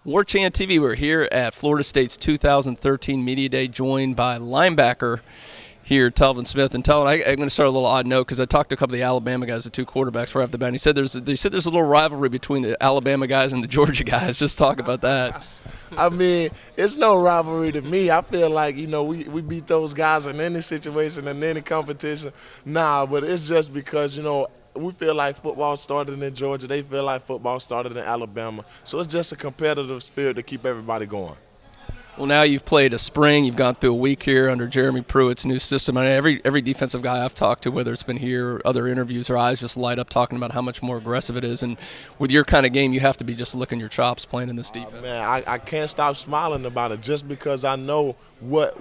Warchant TV, we're here at Florida State's 2013 Media Day, joined by linebacker here, Telvin Smith. And Telvin, I'm going to start a little odd note because I talked to a couple of the Alabama guys, the two quarterbacks right off the bat. And they said there's a little rivalry between the Alabama guys and the Georgia guys. Just talk about that. I mean, it's no rivalry to me. I feel like, we beat those guys in any situation and any competition. Nah, but it's just because, we feel like football started in Georgia. They feel like football started in Alabama. So it's just a competitive spirit to keep everybody going. Well, now you've played a spring. You've gone through a week here under Jeremy Pruitt's new system. I mean, every defensive guy I've talked to, whether it's been here or other interviews, their eyes just light up talking about how much more aggressive it is. And with your kind of game, you have to be just licking your chops playing in this defense. Man, I can't stop smiling about it just because I know what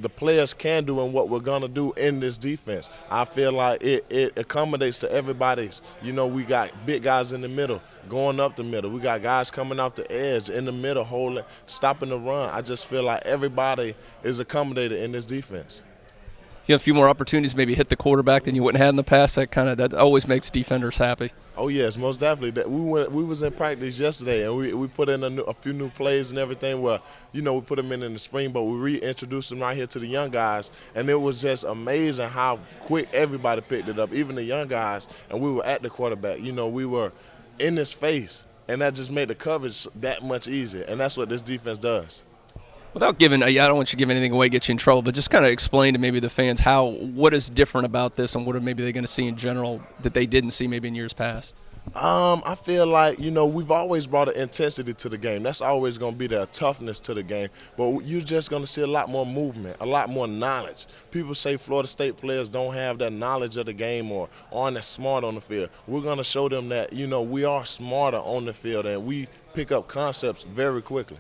the players can do and what we're going to do in this defense. I feel like it accommodates to everybody's. We got big guys in the middle, going up the middle. We got guys coming off the edge, in the middle, holding, stopping the run. I just feel like everybody is accommodated in this defense. You have a few more opportunities, maybe hit the quarterback than you wouldn't have in the past. That always makes defenders happy. Oh yes, most definitely. We was in practice yesterday, and we put in a few new plays and everything. Where we put them in the spring, but we reintroduced them right here to the young guys, and it was just amazing how quick everybody picked it up, even the young guys. And we were at the quarterback. We were in his face, and that just made the coverage that much easier. And that's what this defense does. Without giving, I don't want you to give anything away, get you in trouble, but just kind of explain to maybe the fans what is different about this and what are maybe they going to see in general that they didn't see maybe in years past. I feel like, we've always brought an intensity to the game. That's always going to be the toughness to the game. But you're just going to see a lot more movement, a lot more knowledge. People say Florida State players don't have that knowledge of the game or aren't as smart on the field. We're going to show them that, we are smarter on the field and we pick up concepts very quickly.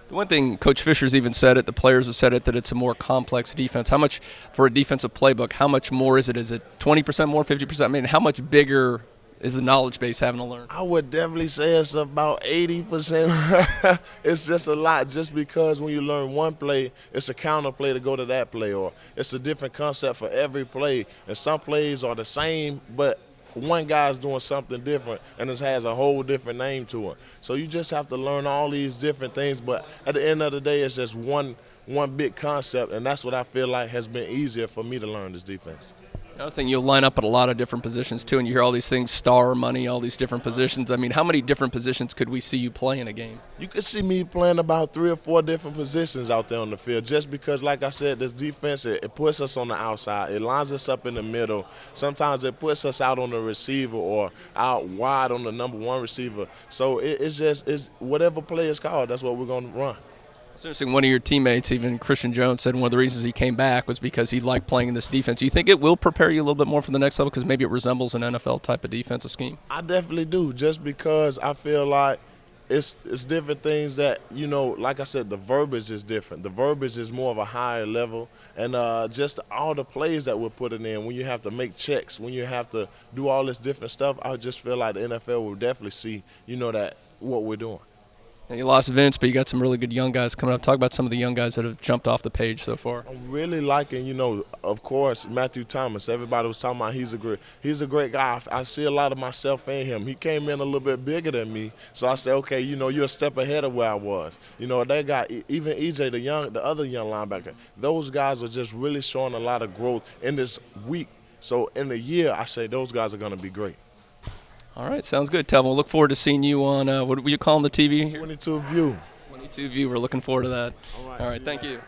The one thing Coach Fisher's even said it, the players have said it, that it's a more complex defense. How much, for a defensive playbook, how much more is it? Is it 20% more, 50%? I mean, how much bigger is the knowledge base having to learn? I would definitely say it's about 80%. It's just a lot, just because when you learn one play, it's a counter play to go to that play, or it's a different concept for every play. And some plays are the same, but one guy's doing something different, and it has a whole different name to it. So you just have to learn all these different things, but at the end of the day, it's just one big concept, and that's what I feel like has been easier for me to learn this defense. Another thing, you'll line up at a lot of different positions, too, and you hear all these things, star money, all these different positions. I mean, how many different positions could we see you play in a game? You could see me playing about 3 or 4 different positions out there on the field, just because, like I said, this defense, it puts us on the outside. It lines us up in the middle. Sometimes it puts us out on the receiver or out wide on the number 1 receiver. So it's whatever play is called, that's what we're going to run. It's interesting, one of your teammates, even Christian Jones, said one of the reasons he came back was because he liked playing in this defense. Do you think it will prepare you a little bit more for the next level because maybe it resembles an NFL type of defensive scheme? I definitely do, just because I feel like it's different things that, like I said, the verbiage is different. The verbiage is more of a higher level, and just all the plays that we're putting in, when you have to make checks, when you have to do all this different stuff, I just feel like the NFL will definitely see, that what we're doing. And you lost Vince, but you got some really good young guys coming up. Talk about some of the young guys that have jumped off the page so far. I'm really liking, of course, Matthew Thomas. Everybody was talking about he's a great guy. I see a lot of myself in him. He came in a little bit bigger than me, so I said, okay, you're a step ahead of where I was. That guy, even EJ, the other young linebacker, those guys are just really showing a lot of growth in this week. So in a year, I say those guys are going to be great. All right, sounds good, Telvin. We'll look forward to seeing you on, what were you calling the TV here? 22 View. 22 View. We're looking forward to that. All right, thank you.